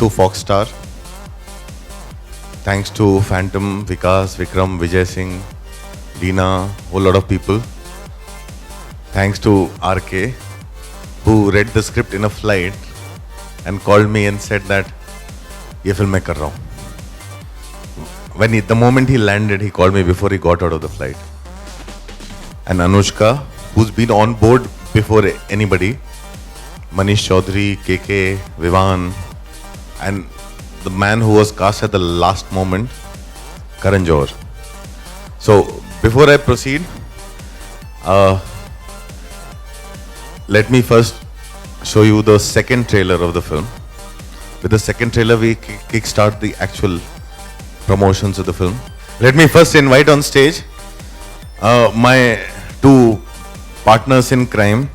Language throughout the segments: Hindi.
to Foxstar. Thanks to Phantom, Vikas, Vikram, Vijay Singh, Dina, whole lot of people. Thanks to RK, who read the script in a flight and called me and said that ये film मैं कर रहा हूँ. The moment he landed, he called me before he got out of the flight. And Anushka, who's been on board before anybody, Manish Chaudhary, KK, Vivan, and the man who was cast at the last moment, Karan Johar. So before I proceed, let me first show you the second trailer of the film. With the second trailer, we kickstart the actual promotions of the film. Let me first invite on stage my two partners in crime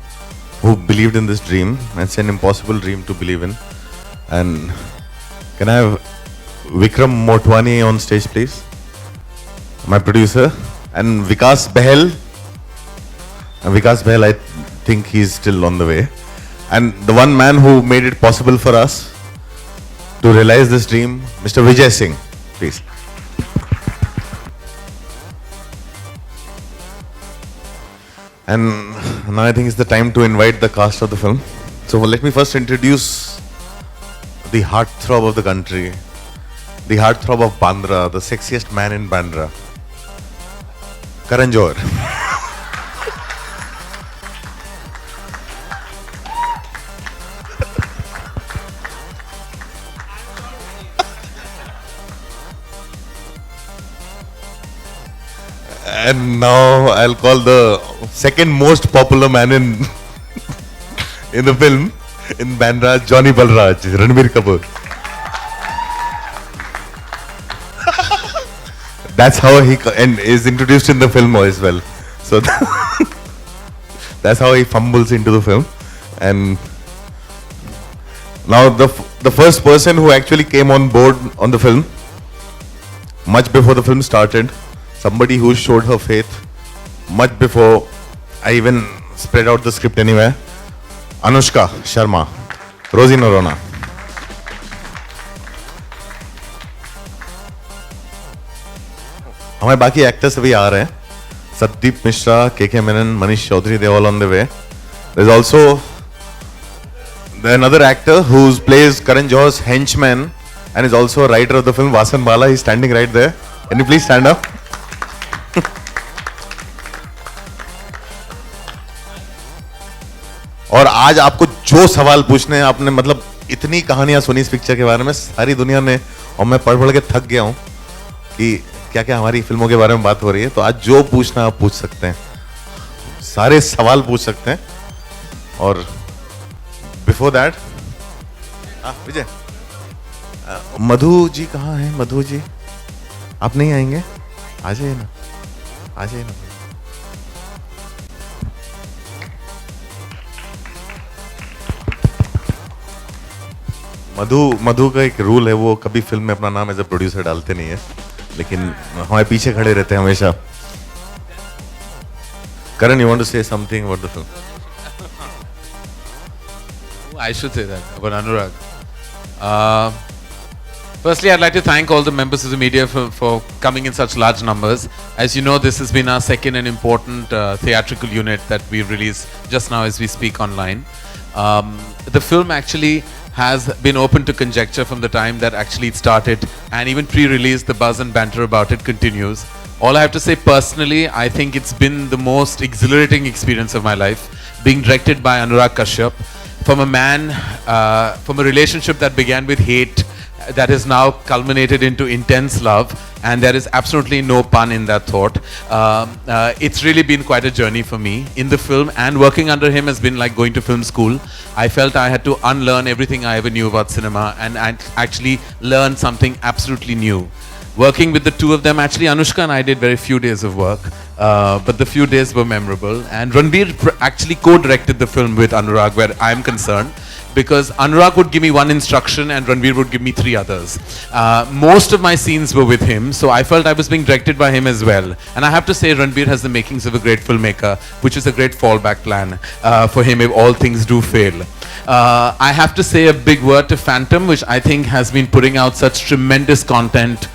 who believed in this dream. It's an impossible dream to believe in. And can I have Vikram Motwani on stage, please? My producer. And Vikas Behel. Vikas Behel, I think he's still on the way. And the one man who made it possible for us to realize this dream, Mr. Vijay Singh, please. And now I think it's the time to invite the cast of the film. So let me first introduce the heartthrob of the country, the heartthrob of Bandra, the sexiest man in Bandra, Karan Johar. And now I'll call the second most popular man in the film, in Bandra, Johnny Balraj, Ranbir Kapoor. That's how he is introduced in the film as well. So that's how he fumbles into the film. And now the first person who actually came on board on the film, much before the film started, somebody who showed her faith much before I even spread out the script anywhere, Anushka Sharma, Rosie Norona. हमारे बाकी एक्टर्स अभी आ रहे हैं. Satdeep Mishra, KK Menon, Manish Chaudhary, they're all on the way. There's also another actor who plays Karan Johar's henchman and is also a writer of the film, Vasan Bala. He's standing right there. Can you please stand up? और आज आपको जो सवाल पूछने हैं, आपने मतलब इतनी कहानियां सुनी इस पिक्चर के बारे में सारी दुनिया ने, और मैं पढ़ के थक गया हूं कि क्या क्या हमारी फिल्मों के बारे में बात हो रही है. तो आज जो पूछना आप पूछ सकते हैं, सारे सवाल पूछ सकते हैं. और बिफोर दैट, विजय, मधु जी कहाँ हैं? मधु जी आप नहीं आएंगे? आ जाइए ना, आ जाइए ना. मधु का एक रूल है, वो कभी फिल्म में अपना नाम एज अ प्रोड्यूसर डालते नहीं है, लेकिन हमारे पीछे खड़े रहते हैं हमेशा. Karan, you want to say something about the film? I should say that about Anurag. Firstly, I'd like to thank all the members of the media for coming in such large numbers. As you know, this has been our second and important theatrical unit that we released just now as we speak online. The film actually has been open to conjecture from the time that actually it started, and even pre-release, the buzz and banter about it continues. All I have to say personally, I think it's been the most exhilarating experience of my life, being directed by Anurag Kashyap, from a man, from a relationship that began with hate, that has now culminated into intense love, and there is absolutely no pun in that thought. It's really been quite a journey for me in the film, and working under him has been like going to film school. I felt I had to unlearn everything I ever knew about cinema and actually learn something absolutely new. Working with the two of them, actually Anushka and I did very few days of work, but the few days were memorable. And Ranbir actually co-directed the film with Anurag, where I'm concerned, because Anurag would give me one instruction and Ranbir would give me three others. Most of my scenes were with him, so I felt I was being directed by him as well. And I have to say, Ranbir has the makings of a great filmmaker, which is a great fallback plan for him if all things do fail. I have to say a big word to Phantom, which I think has been putting out such tremendous content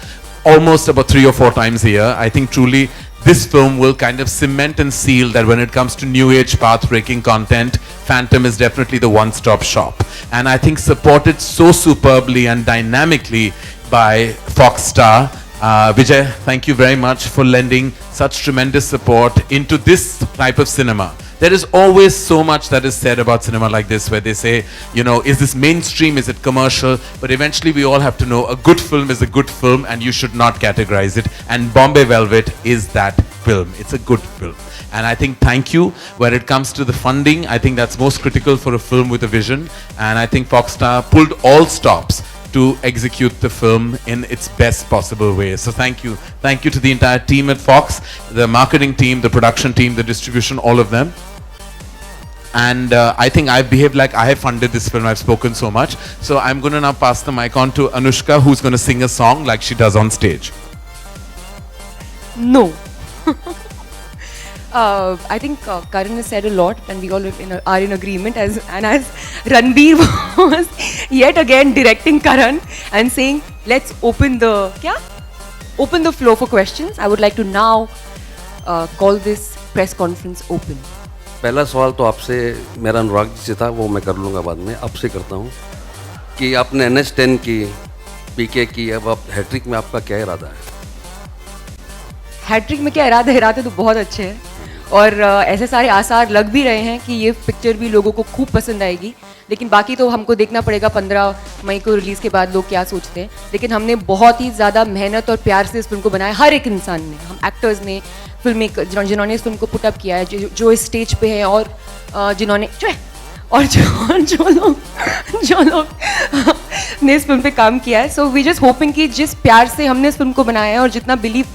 almost about 3 or 4 times a year. I think truly this film will kind of cement and seal that when it comes to new age path-breaking content, Phantom is definitely the one-stop shop. And I think supported so superbly and dynamically by Fox Star. Vijay, thank you very much for lending such tremendous support into this type of cinema. There is always so much that is said about cinema like this, where they say, you know, is this mainstream, is it commercial? But eventually we all have to know a good film is a good film and you should not categorize it. And Bombay Velvet is that film. It's a good film. And I think thank you. When it comes to the funding, I think that's most critical for a film with a vision. And I think Foxstar pulled all stops to execute the film in its best possible way. So thank you. Thank you to the entire team at Fox, the marketing team, the production team, the distribution, all of them. And I think I've behaved like I have funded this film. I've spoken so much. So I'm going to now pass the mic on to Anushka, who's going to sing a song like she does on stage. No. I think Karan has said a lot, and we all are in agreement. As Ranbir was yet again directing Karan and saying, "Let's open the floor for questions." I would like to now call this press conference open. पहला सवाल तो आपसे मेरा अनुराग जी से था, वो मैं कर लूँगा बाद में। आपसे करता हूँ कि आपने NH10 की, PK की, अब आप हैट्रिक में आपका क्या इरादा है? हैट्रिक में क्या इरादे तो बहुत अच्छे हैं और ऐसे सारे आसार लग भी रहे हैं कि ये पिक्चर भी लोगों को खूब पसंद आएगी, लेकिन बाकी तो हमको देखना पड़ेगा 15 मई को रिलीज़ के बाद लोग क्या सोचते हैं। लेकिन हमने बहुत ही ज़्यादा मेहनत और प्यार से इस फिल्म को बनाया, हर एक इंसान ने, हम एक्टर्स ने, फिल्म मेकर जिन्होंने इस फिल्म को पुटअप किया है, जो इस स्टेज पे हैं और जिन्होंने जो लोग ने इस फिल्म पे काम किया है। सो वी जस्ट होपिंग कि जिस प्यार से हमने इस फिल्म को बनाया है और जितना बिलीव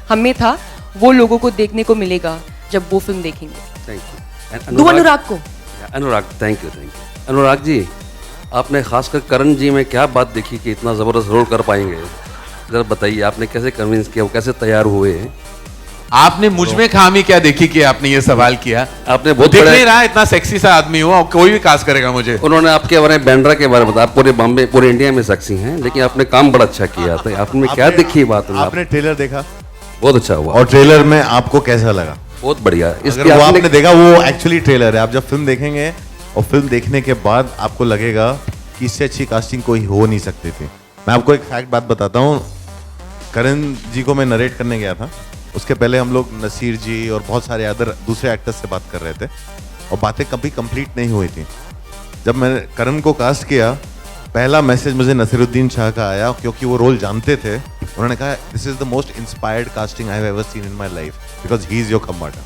हमें था वो लोगों को देखने को मिलेगा जब वो फिल्म देखेंगे। Thank you. अनुराग को थैंक यू। अनुराग जी, आपने खासकर करण जी में क्या बात देखी कि इतना ज़बरदस्त रोल कर पाएंगे? जरा बताइए, आपने कैसे कन्विंस किया, वो कैसे तैयार हुए? आपने मुझ में खामी क्या देखी कि आपने ये सवाल किया? आपने वो दिख नहीं रहा इतना सेक्सी सा आदमी हो, कोई भी कास्ट करेगा मुझे। उन्होंने आपके बारे में, बैंड्रा के बारे में बताया, पूरे बॉम्बे, पूरे इंडिया में सेक्सी हैं, लेकिन आपने काम बड़ा अच्छा किया। तो आपने क्या देखी बात? आपने ट्रेलर देखा? बहुत अच्छा हुआ। और ट्रेलर में आपको कैसा लगा? बहुत बढ़िया। इसके वो आपने देखा, वो एक्चुअली ट्रेलर है। आप जब फिल्म देखेंगे और फिल्म देखने के बाद आपको लगेगा कि इससे अच्छी कास्टिंग कोई हो नहीं सकती थी। मैं आपको एक फैक्ट बात बताता हूँ। करण जी को मैं नरेट करने गया था, उसके पहले हम लोग नसीर जी और बहुत सारे अदर दूसरे एक्टर्स से बात कर रहे थे और बातें कभी कंप्लीट नहीं हुई थी। जब मैंने करण को कास्ट किया, पहला मैसेज मुझे नसीरुद्दीन शाह का आया, क्योंकि वो रोल जानते थे। उन्होंने कहा, this is the most inspired casting I have ever seen in my life because he is your Khambatta.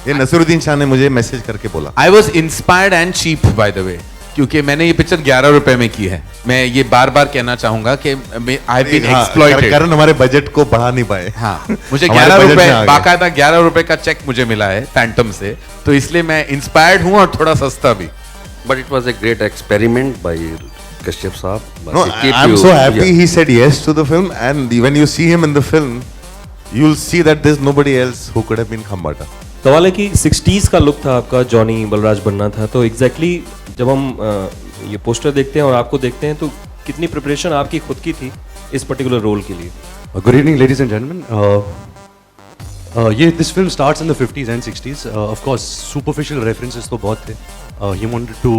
ये नसीरुद्दीन शाह ने मुझे मैसेज करके बोला। I was inspired and cheap by the way, क्योंकि मैंने ये पिक्चर 11 रुपए में की है। मैं ये बार बार कहना चाहूंगा कि आई हैव बीन एक्सप्लॉइटेड। करण हमारे बजट को बढ़ा नहीं पाए। हाँ, मुझे 11 रुपए, बाकायदा 11 रुपए का चेक मुझे मिला है फैंटम से, तो इसलिए मैं इंस्पायर्ड हूँ और थोड़ा सस्ता भी। But it was a great experiment by Kashyap साहब। No, I'm so happy he said yes to the film, and when you see him in the film, you'll see that there's nobody else who could have been Khambata. सवाल है कि 60s का लुक था आपका, जॉनी बलराज बनना था, तो एग्जैक्टली जब हम ये पोस्टर देखते हैं और आपको देखते हैं तो कितनी प्रिपरेशन आपकी खुद की थी इस पर्टिकुलर रोल के लिए? Good evening, ladies and gentlemen. This film starts in the 50s and 60s. Of course, superficial references तो बहुत थे. He wanted to,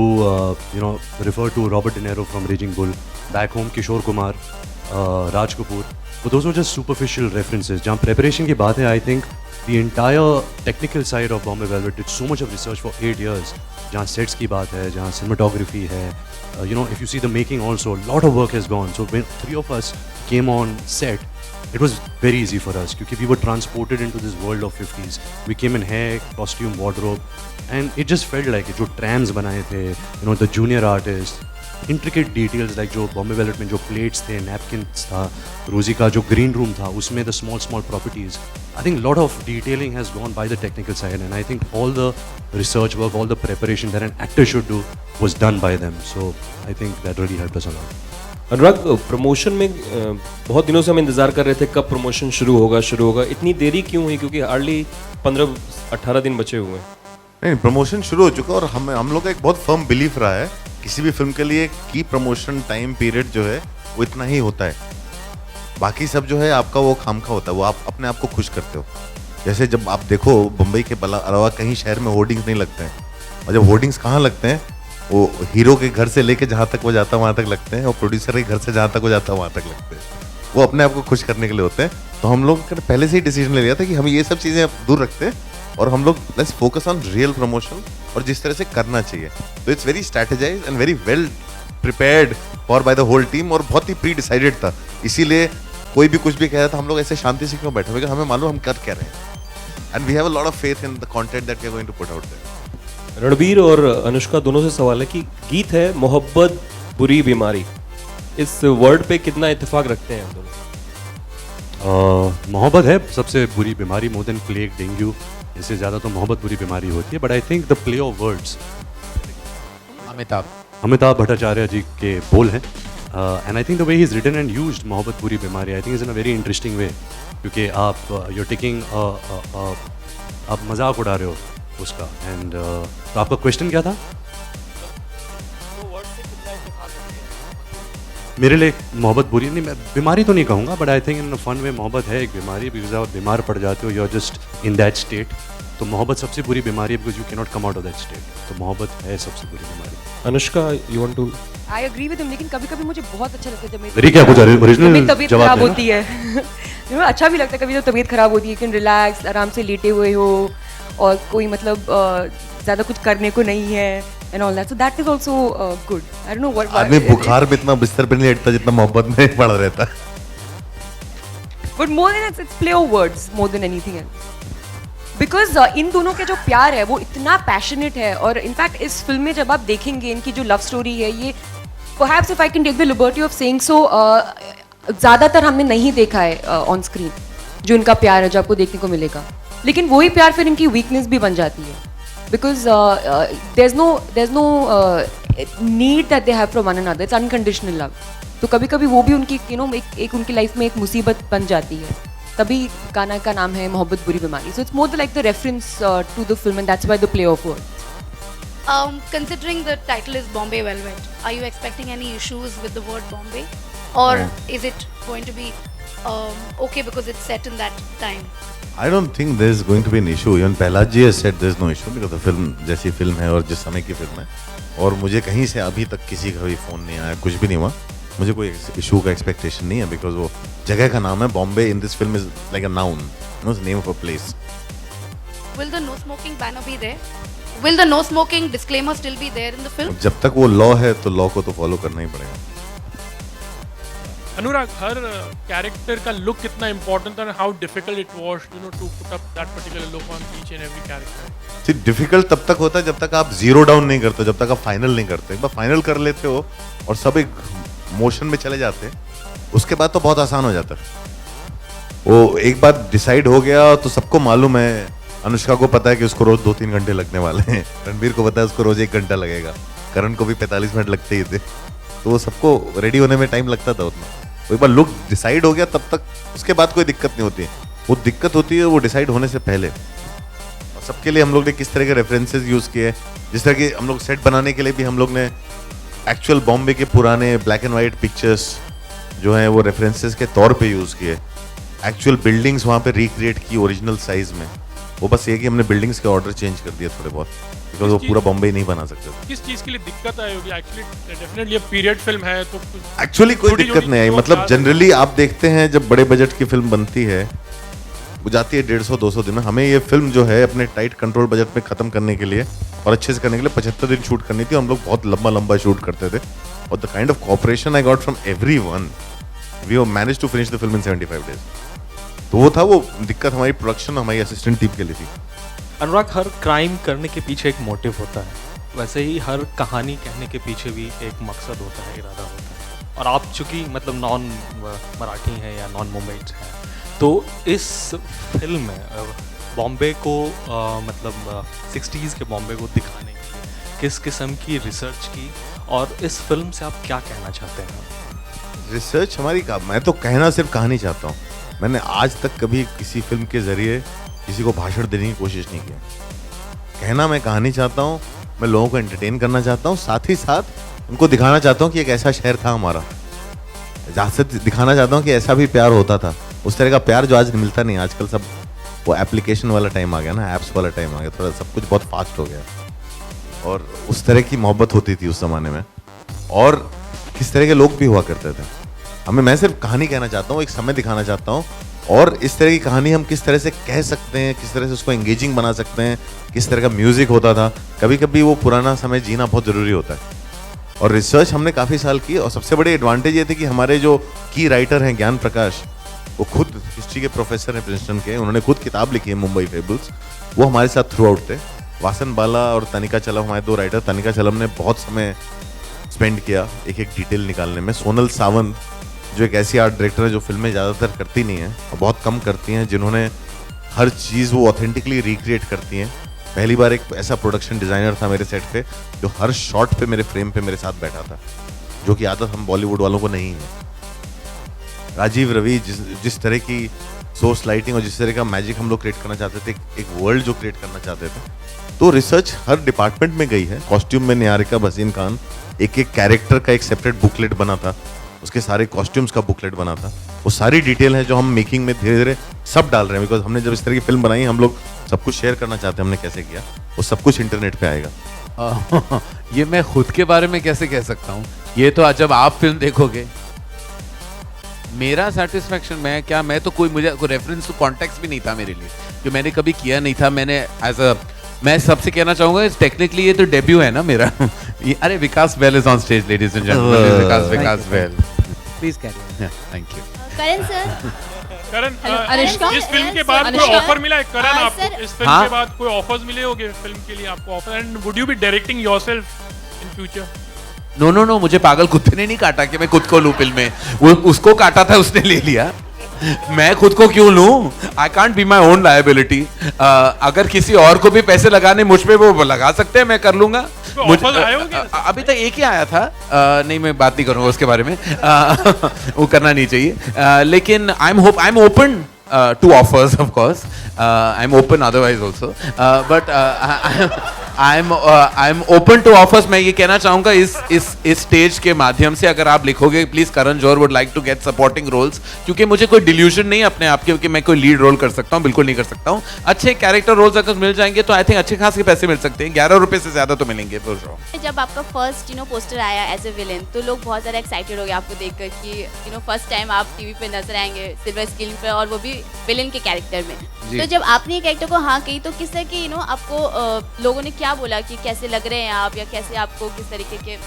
refer to Robert De Niro from Raging Bull, back home Kishore Kumar, Raj Kapoor. But those were just superficial references. जहाँ preparation की बात है, I think the entire technical side of Bombay Velvet did so much of research for 8 years. जहाँ sets की बात है, जहाँ cinematography है, if you see the making also, a lot of work has gone. So when 3 of us came on set, it was very easy for us because we were transported into this world of 50s. We came in hair, costume, wardrobe, and it just felt like it. जो trams बनाए थे, the junior artists, intricate details like जो Bombay Velvet में जो plates थे, napkins था, रोजी का जो green room था, उसमें the small properties. I think a lot of detailing has gone by the technical side, and I think all the research work, all the preparation that an actor should do was done by them. So I think that really helped us a lot. Anurag, promotion में बहुत दिनों से हम इंतज़ार कर रहे थे कब प्रमोशन शुरू होगा। इतनी देरी क्यों हुई? क्योंकि हार्डली 15-18 दिन बचे हुए हैं। नहीं, प्रमोशन शुरू हो चुका और हम लोग का एक बहुत फर्म बिलीफ रहा है किसी भी फिल्म के लिए की प्रमोशन टाइम पीरियड जो है वो इतना ही होता है। बाकी सब जो है आपका वो खामखा होता है, वो आप अपने आप को खुश करते हो। जैसे जब आप देखो बम्बई के अलावा कहीं शहर में होर्डिंग्स नहीं लगते हैं, और जब होर्डिंग्स कहाँ लगते हैं वो हीरो के घर से लेके जहाँ तक वो जाता है वहाँ तक लगते हैं, और प्रोड्यूसर के घर से जहाँ तक वो जाता है वहाँ तक लगते हैं। वो अपने आप को खुश करने के लिए होते हैं। तो हम लोग ने पहले से ही डिसीजन ले लिया था कि हम ये सब चीज़ें दूर रखते हैं और हम लोग let's focus on real promotion और जिस तरह से करना चाहिए। तो it's very strategize and very well prepared for by the whole team, और बहुत ही प्री डिसाइडेड था। इसीलिए कोई भी कुछ भी कह रहा था हम लोग ऐसे शांति से क्यों बैठे, क्योंकि हमें मालूम हम कर क्या रहे हैं, and we have a lot of faith in the content that we are going to put out there. Ranbir और अनुष्का दोनों से सवाल है कि गीत है मोहब्बत बुरी बीमारी, इस वर्ड पे कितना इत्तेफाक रखते हैं आप दोनों? मोहब्बत है सबसे बुरी बीमारी, मोर देन प्लेग डेंगू, इससे ज़्यादा तो मोहब्बत बुरी बीमारी होती है। But I think the play of words Amitabh Bhattacharya ji के बोल हैं, and I think the way he is written and used मोहब्बत बुरी बीमारी, I think is in a very interesting way, क्योंकि आप यू आर टेकिंग आप मजाक उड़ा रहे हो उसका। एंड तो आपका क्वेश्चन क्या था? मेरे लिए मोहब्बत बुरी नहीं, मैं बीमारी तो नहीं कहूँगा, but I think in fun way मोहब्बत है एक बीमारी, बिकॉज आप बीमार पड़ जाते हो, you are just in that state. तो मोहब्बत सबसे बुरी बीमारी है, because you can not come out of that state. तो मोहब्बत है सबसे बुरी बीमारी। Anushka, you want to? I agree with him, लेकिन कभी कभी मुझे बहुत अच्छा लगता है जब मेरी क्या कुछ ओरिजिनल तबीयत जवाब खराब देना? होती है अच्छा भी लगता है कभी जब तबीयत खराब होती है, कि रिलैक्स आराम से लेटे हुए हो और कोई मतलब ज़्यादा कुछ करने को नहीं है and all that, so that is also good. I don't know what आदमी बुखार में इतना बिस्तर पे नहीं लेटता जितना मोहब्बत में पड़ा रहता है। But more than it's play of words more than anything else, because in दोनों का जो प्यार है वो इतना पैशनेट है। और इनफैक्ट इस फिल्म में जब आप देखेंगे इनकी जो लव स्टोरी है, ये perhaps if I can take the liberty of saying so, ज़्यादातर हमने नहीं देखा है ऑन स्क्रीन जो इनका प्यार है जो आपको देखने को मिलेगा। लेकिन वही प्यार फिर इनकी वीकनेस भी बन जाती है, because there is no need that they have from one another, it's unconditional love. तो कभी कभी वो भी उनकी एक उनकी लाइफ में एक मुसीबत बन जाती है, तभी गाना का नाम है मोहब्बत बुरी बीमारी। So it's more like the reference to the film and that's why the play of words. Considering the title is Bombay Velvet, are you expecting any issues with the word Bombay, or is it going to be okay because it's set in that time? I don't think there is going to be an issue. Even Prahlad ji has said there is no issue because the film जैसी फिल्म है और जिस समय की फिल्म है, और मुझे कहीं से अभी तक किसी का भी फ़ोन नहीं आया, कुछ भी नहीं हुआ, मुझे कोई इशू का एक्सपेक्टेशन नहीं है, बिकॉज वो जगह का नाम है Bombay. In this film is like a noun, no name of a place. Will the no smoking banner be there? Will the no smoking disclaimer still be there in the film? जब तक वो लॉ है तो लॉ को तो फॉलो करना ही पड़ेगा। अनुराग, हर कैरेक्टर का लुक कितना इम्पोर्टेंट था, how difficult it was to put up that particular look on each and every character. सिर्फ डिफिकल्ट तब तक होता है जब तक आप जीरो डाउन नहीं करते, जब तक आप फाइनल नहीं करते। एक बार फाइनल कर लेते हो और सब एक मोशन में चले जाते हैं, उसके बाद तो बहुत आसान हो जाता है। वो एक बार डिसाइड हो गया तो सबको मालूम है, अनुष्का को पता है कि उसको रोज 2-3 घंटे लगने वाले हैं, रणबीर को पता है उसको रोज 1 घंटा लगेगा, करण को भी 45 मिनट लगते ही थे, तो वो सबको रेडी होने में टाइम लगता था उतना। तो एक बार लुक डिसाइड हो गया तब तक उसके बाद कोई दिक्कत नहीं होती है, वो दिक्कत होती है वो डिसाइड होने से पहले। और सबके लिए हम लोग ने किस तरह के रेफरेंसेस यूज़ किए, जिस तरह की हम लोग सेट बनाने के लिए भी हम लोग ने एक्चुअल बॉम्बे के पुराने ब्लैक एंड वाइट पिक्चर्स जो हैं वो रेफरेंसेस के तौर पे यूज़ किए, एक्चुअल बिल्डिंग्स वहाँ पे रिक्रिएट की ओरिजिनल साइज में। वो बस ये कि हमने बिल्डिंग्स के ऑर्डर चेंज कर दिए थोड़े बहुत, बिकॉज वो पूरा बॉम्बे ही नहीं बना सकते थे। किस चीज़ के लिए दिक्कत आई होगी? एक्चुअली डेफिनेटली पीरियड फिल्म है तो एक्चुअली कोई दिक्कत नहीं आई, मतलब जनरली आप देखते हैं जब बड़े बजट की फिल्म बनती है वो जाती है 150-200 दिन में। हमें ये फिल्म जो है अपने टाइट कंट्रोल बजट में खत्म करने के लिए और अच्छे से करने के लिए 75 दिन शूट करनी थी। हम लोग बहुत लंबा लंबा शूट करते थे, और the kind of cooperation I got from everyone, we have managed to finish the film in 75 days. तो वो था, वो दिक्कत हमारी प्रोडक्शन, हमारी असिस्टेंट टीम के लिए थी। अनुराग, हर क्राइम करने के पीछे एक मोटिव होता है, वैसे ही हर कहानी कहने के पीछे भी एक मकसद होता है, इरादा होता है। और आप चूँकि मतलब नॉन मराठी हैं या नॉन मुंबईट हैं, तो इस फिल्म में बॉम्बे को मतलब 60s के बॉम्बे को दिखाने के लिए किस किस्म की रिसर्च की, और इस फिल्म से आप क्या कहना चाहते हैं? रिसर्च हमारी मैं तो कहना सिर्फ कहानी चाहता हूँ। मैंने आज तक कभी किसी फिल्म के जरिए किसी को भाषण देने की कोशिश नहीं किया। कहना मैं कहानी चाहता हूँ, मैं लोगों को एंटरटेन करना चाहता हूँ, साथ ही साथ उनको दिखाना चाहता हूँ कि एक ऐसा शहर था हमारा, जहाँ से दिखाना चाहता हूँ कि ऐसा भी प्यार होता था। उस तरह का प्यार जो आज मिलता नहीं, आजकल सब वो एप्लीकेशन वाला टाइम आ गया ना, ऐप्स वाला टाइम आ गया, थोड़ा सब कुछ बहुत फास्ट हो गया। और उस तरह की मोहब्बत होती थी उस ज़माने में, और किस तरह के लोग भी हुआ करते थे। मैं सिर्फ कहानी कहना चाहता हूँ, एक समय दिखाना चाहता हूँ, और इस तरह की कहानी हम किस तरह से कह सकते हैं, किस तरह से उसको एंगेजिंग बना सकते हैं, किस तरह का म्यूजिक होता था। कभी कभी वो पुराना समय जीना बहुत ज़रूरी होता है। और रिसर्च हमने काफ़ी साल की, और सबसे बड़ी एडवांटेज ये थी कि हमारे जो की राइटर हैं ज्ञान प्रकाश, वो खुद हिस्ट्री के प्रोफेसर हैं प्रिंसटन के, उन्होंने खुद किताब लिखी है मुंबई फेबल्स, वो हमारे साथ थ्रू आउट थे। वासन बाला और तनिका चलम हमारे दो राइटर। तनिका चलम ने बहुत समय स्पेंड किया एक एक डिटेल निकालने में। सोनल सावंत जो एक ऐसी आर्ट डायरेक्टर है जो फिल्में ज़्यादातर करती नहीं हैं और बहुत कम करती हैं, जिन्होंने हर चीज़ वो ऑथेंटिकली रिक्रिएट करती हैं। पहली बार एक ऐसा प्रोडक्शन डिज़ाइनर था मेरे सेट पे जो हर शॉट पे मेरे फ्रेम पे मेरे साथ बैठा था, जो कि आदत हम बॉलीवुड वालों को नहीं है। राजीव रवि जिस तरह की सोर्स लाइटिंग और जिस तरह का मैजिक हम लोग क्रिएट करना चाहते थे, एक वर्ल्ड जो क्रिएट करना चाहते थे, तो रिसर्च हर डिपार्टमेंट में गई है। कॉस्ट्यूम में निहारिका भसीन खान, एक एक कैरेक्टर का एक सेपरेट बुकलेट बना था, उसके सारे कॉस्ट्यूम्स का बुकलेट बना था। वो सारी डिटेल है जो हम मेकिंग में धीरे धीरे सब डाल रहे हैं, बिकॉज हमने जब इस तरह की फिल्म बनाई, हम लोग सब कुछ शेयर करना चाहते हैं। हमने कैसे किया वो सब कुछ इंटरनेट पे आएगा। ये मैं खुद के बारे में कैसे कह सकता हूँ, ये तो जब आप फिल्म देखोगे। मेरा सेटिस्फेक्शन मैं तो कोई मुझे कोई रेफरेंस टू कॉन्टेक्स्ट भी नहीं था मेरे लिए, जो मैंने कभी किया नहीं था। मैं सबसे कहना चाहूंगा, टेक्निकली ये तो डेब्यू है ना मेरा। अरे Vikas Bahl is on stage, ladies and gentleman. Vikas Bahl, please carry. Thank you. Karan sir, Karan, Anushka? इस फिल्म के बाद कोई अनुष्का? ऑफर मिला है करण हाँ, आपको? सर। इस फिल्म हाँ? के बाद कोई ऑफर्स मिले होंगे फिल्म के लिए आपको offer? And would you be directing yourself in future? No, मुझे पागल कुत्ते ने नहीं काटा कि मैं खुद को लूं फिल्म में। वो उसको काटा था, उसने ले लिया। मैं खुद को क्यों लूं? I can't be my own liability. अगर किसी और को भी पैसे लगाने मुझ पे, वो लगा सकते हैं, मैं कर लूंगा। ऑफर आए होंगे? अभी तक एक ही आया था। नहीं, मैं बात नहीं करूंगा उसके बारे में। वो करना नहीं चाहिए। लेकिन I am open to offers, of course. I'm open otherwise also. But I'm open to offers. मैं ये कहना चाहूँगा इस स्टेज के माध्यम से, अगर आप लिखोगे please Karan Johar would like to get supporting roles, क्योंकि मुझे कोई डिल्यूजन नहीं अपने आप के कि मैं कोई लीड रोल कर सकता हूँ, बिल्कुल नहीं कर सकता हूँ। अच्छे कैरेक्टर रोल्स अगर मिल जाएंगे तो आई थिंक अच्छे खास के पैसे मिल सकते हैं, 11 रुपए से ज्यादा तो मिलेंगे। जब आपका फर्स्ट पोस्टर आया एज ए विलेन, तो लोग बहुत ज़्यादा एक्साइटेड हो गए आपको देखकर कि फर्स्ट टाइम आप टीवी पे नजर आएंगे सिल्वर स्क्रीन पे, और वो भी विलेन के कैरेक्टर में। तो जब आपने ये कैरेक्टर को हाँ कही, तो किस तरह की आपको लोगों ने क्या बोला कि कैसे लग रहे हैं आप, या कैसे आपको किस तरीके के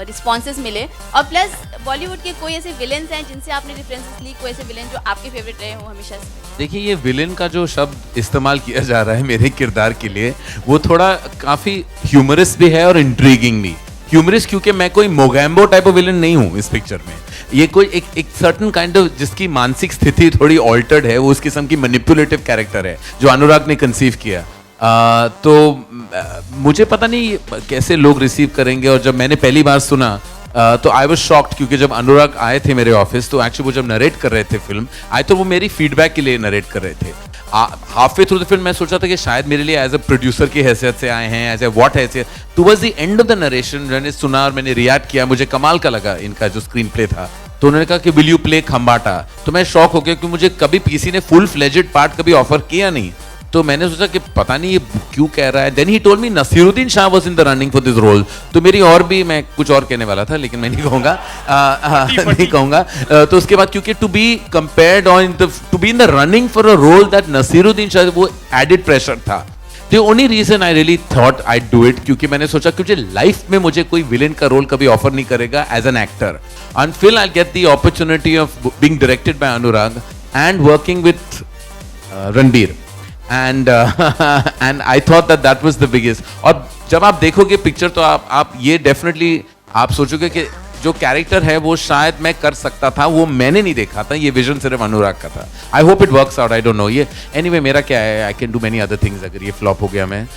रिस्पॉन्सेज मिले? और प्लस बॉलीवुड के कोई ऐसे विलेन्स हैं जिनसे आपने रेफरेंसेस ली, कोई ऐसे विलेन जो आपके फेवरेट रहे हो हमेशा से? देखिए, ये विलेन का जो शब्द इस्तेमाल किया जा रहा है मेरे किरदार के लिए, वो थोड़ा काफ़ी ह्यूमरस भी है और इंट्रीगिंग भी। ह्यूमरस क्योंकि मैं कोई मोगैम्बो टाइप ऑफ विलेन नहीं हूँ इस पिक्चर में। ये कोई एक सर्टन काइंड ऑफ, जिसकी मानसिक स्थिति थोड़ी ऑल्टर्ड है, वो उस किस्म की मैनिपुलेटिव कैरेक्टर है जो अनुराग ने कंसीव किया। मुझे पता नहीं कैसे लोग रिसीव करेंगे। और जब मैंने पहली बार सुना तो आई वाज शॉक्ड, क्योंकि जब अनुराग आए थे मेरे ऑफिस, तो एक्चुअली वो जब नरेट कर रहे थे फिल्म, आए तो वो मेरी फीडबैक के लिए नरेट कर रहे थे। Half way through the film मैं सोचा था कि शायद मेरे लिए एज अ प्रोड्यूसर की हैसियत से आए हैं, एज ए व्हाट हैसियत। Towards the end of the narration मैंने सुना और मैंने रिएक्ट किया, मुझे कमाल का लगा इनका जो स्क्रीन प्ले था। तो उन्होंने कहा कि विल यू प्ले खम्बाटा, तो मैं शॉक हो गया, क्योंकि मुझे कभी किसी ने फुल फ्लेजेड पार्ट कभी ऑफर किया नहीं। तो मैंने सोचा कि पता नहीं ये क्यों कह रहा है। Then he told me Naseeruddin Shah was in the running for this role. तो मेरी और भी, मैं कुछ और कहने वाला था लेकिन मैं नहीं कहूँगा, नहीं कहूँगा। तो उसके बाद क्योंकि to be compared on to be in the running for a role that Naseeruddin Shah, वो एडिड प्रेशर था। The only reason I really thought I'd do it, क्योंकि मैंने सोचा क्योंकि लाइफ में मुझे कोई विलेन का रोल कभी ऑफर नहीं करेगा as an actor, until I'll get the opportunity of being directed by Anurag and working with Ranbir, and I thought that was the biggest. और जब आप देखोगे पिक्चर तो आप ये डेफिनेटली आप सोचोगे कि जो कैरेक्टर है वो शायद मैं कर सकता था, वो मैंने नहीं देखा था, ये विजन सिर्फ अनुराग का था। I hope it works out, I don't no. ये एनीवे मेरा क्या है, I can do many other things. अगर ये फ्लॉप हो गया, मैं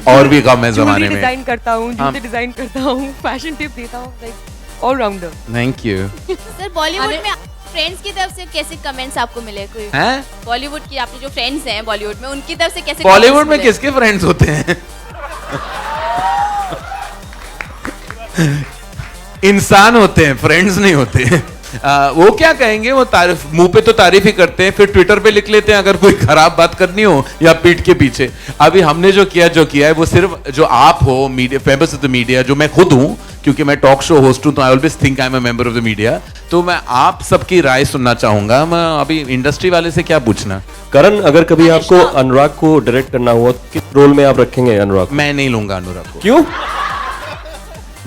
और भी कम है जमाने में। डिजाइन करता हूँ, जूते डिजाइन करता हूँ, फैशन टिप देता हूँ, like all rounder. Thank you. Sir Bollywood में फ्रेंड्स की तरफ से कैसे कमेंट्स आपको मिले कोई हैं? बॉलीवुड की आपने जो फ्रेंड्स हैं बॉलीवुड में उनकी तरफ से कैसे बॉलीवुड comments में मिले? किसके फ्रेंड्स होते हैं? इंसान होते हैं, फ्रेंड्स नहीं होते हैं। वो क्या कहेंगे, वो तारीफ, मुंह पे तो तारीफ ही करते हैं, फिर ट्विटर पे लिख लेते हैं अगर कोई खराब बात करनी हो या पीठ के पीछे। अभी हमने जो किया है वो सिर्फ जो आप हो media, members of the media, जो मैं खुद हूं, क्योंकि मैं टॉक शो होस्ट हूं तो I always think I am a member of the media, तो मैं आप सबकी राय सुनना चाहूंगा। मैं अभी इंडस्ट्री वाले से क्या पूछना? करण, अगर कभी आपको अनुराग को डायरेक्ट करना हुआ तो किस रोल में आप रखेंगे अनुराग? मैं नहीं लूंगा अनुराग को। क्यों?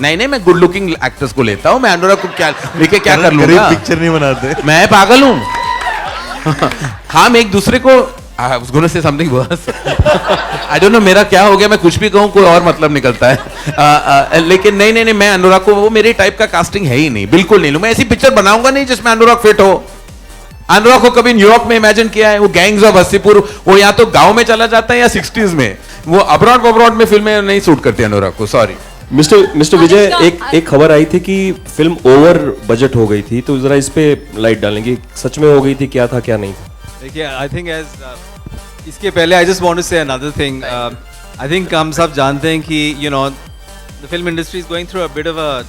नहीं, मैं गुड लुकिंग एक्टर्स को लेता हूँ। मैं अनुराग को क्या लेके क्या कर लूंगा? पिक्चर नहीं बनाते। मैं पागल हूँ। हम एक दूसरे को I was going to say something worse. I don't know मेरा क्या हो गया, मैं कुछ भी कहूँ कोई और मतलब निकलता है। लेकिन नहीं, मैं अनुराग को, वो मेरे टाइप का कास्टिंग है ही नहीं, बिल्कुल नहीं लूँ। मैं ऐसी पिक्चर बनाऊंगा नहीं जिसमें अनुराग फिट हो। अनुराग को कभी न्यूयॉर्क में इमेजिन किया है? वो गैंग्स ऑफ हस्सीपुर, वो या तो गांव में चला जाता है या 60s में। वो अब्रॉड में फिल्में नहीं सूट करती अनुराग को, सॉरी। मिस्टर विजय, एक खबर आई थी कि फिल्म ओवर बजट हो गई थी, तो जरा इस पे लाइट डालेंगे, सच में हो गई थी, क्या था क्या नहीं था? देखिए, आई थिंक एज इसके पहले आई जस्ट वांट टू से अनदर थिंग। आई थिंक हम सब जानते हैं कि you know the film industry is going through a bit of a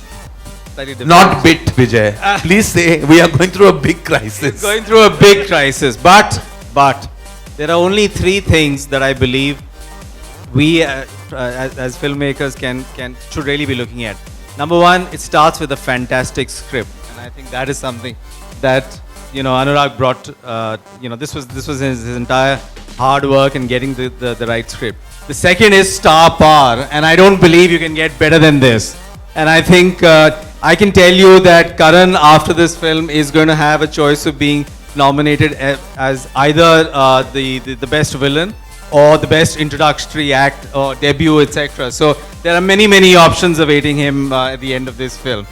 Not bit, Vijay. Please say we are going through a big crisis. It's going through a big crisis, but there are only three things that I believe we as filmmakers should really be looking at. Number one, it starts with a fantastic script, and I think that is something that Anurag brought. This was his entire hard work in getting the right script. The second is star power, and I don't believe you can get better than this. And I think I can tell you that Karan, after this film, is going to have a choice of being nominated as either the best villain or the best introductory act or debut, etc. So there are many options awaiting him at the end of this film.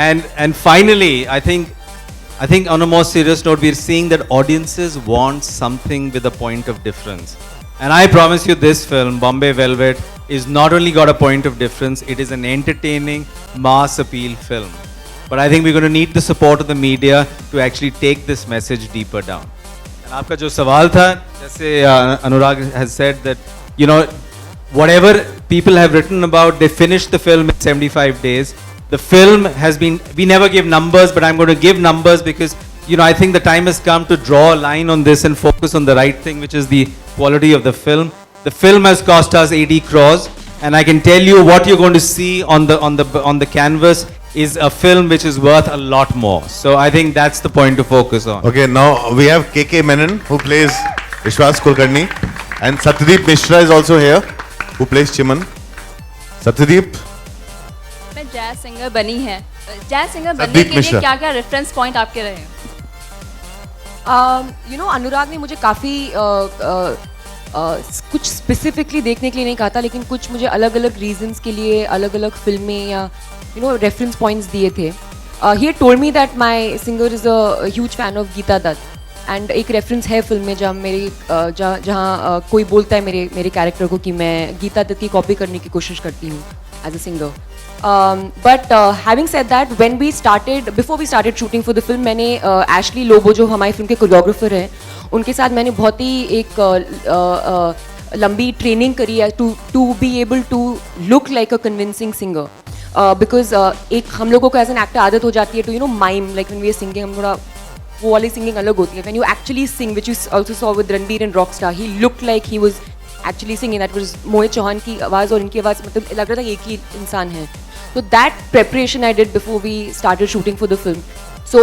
And finally, I think on a more serious note, we're seeing that audiences want something with a point of difference. And I promise you, this film, Bombay Velvet, is not only got a point of difference, it is an entertaining, mass appeal film. But I think we're going to need the support of the media to actually take this message deeper down. And आपका जो सवाल था, जैसे Anurag has said that, whatever people have written about, they finished the film in 75 days. The film has been, we never give numbers, but I'm going to give numbers because, I think the time has come to draw a line on this and focus on the right thing, which is the quality of the film. The film has cost us 80 crores, and I can tell you what you're going to see on the canvas is a film which is worth a lot more. So I think that's the point to focus on. Okay, now we have KK Menon who plays Vishwas Kulkarni, and Satyadeep Mishra is also here who plays Chiman. Satyadeep. मैं जैज सिंगर बनी है। जैज सिंगर बनने सतदीप के मिश्रा। लिए क्या-क्या रेफरेंस पॉइंट आपके रहे हैं? अनुराग ने मुझे काफ़ी कुछ स्पेसिफिकली देखने के लिए नहीं कहा था, लेकिन कुछ मुझे अलग अलग रीजंस के लिए अलग अलग फिल्में या रेफरेंस पॉइंट्स दिए थे। He had told me that my singer is a huge fan of Geeta Dutt, and एक रेफरेंस है फिल्म में जहाँ कोई बोलता है मेरे कैरेक्टर को कि मैं गीता दत्त की कॉपी करने की कोशिश करती हूँ as a singer. But having said that, before we started shooting for the film, मैंने एशली लोबो जो हमारी फिल्म के कोरियोग्राफर हैं, उनके साथ मैंने बहुत ही एक लंबी ट्रेनिंग करी है to be able to look like a convincing singer, because एक हम लोगों को एज एन एक्टर आदत हो जाती है to mime, like when we are singing, हम थोड़ा वो वाली सिंगिंग अलग होती है। When you actually sing, which you also saw with Ranbir and Rockstar, he looked like he was actually singing, that was Mohit Chauhan की आवाज़ और इनकी आवाज़, मतलब लग रहा था एक ही इंसान है। So that preparation I did before we started shooting for the film. So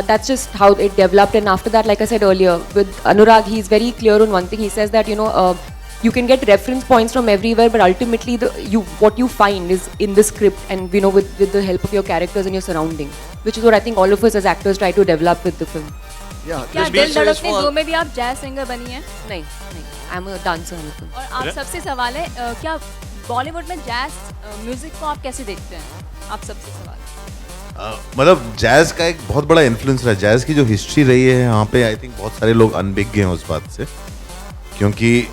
that's just how it developed. And after that, like I said earlier, with Anurag, he's very clear on one thing. He says that you can get reference points from everywhere, but ultimately what you find is in the script, and with the help of your characters and your surrounding, which is what I think all of us as actors try to develop with the film. क्या दिल धड़कने दो में भी आप जैज सिंगर बनी हैं? नहीं, I'm a dancer in the film. और आप सबसे सवाल है, क्या बॉलीवुड में जैज म्यूजिक को आप कैसे देखते हैं? आप सबसे सवाल। मतलब जैज़ का एक बहुत बड़ा इन्फ्लुएंस रहा है। जैज़ की जो हिस्ट्री रही है यहाँ पे, आई थिंक बहुत सारे लोग अनभिज्ञ हैं उस बात से, क्योंकि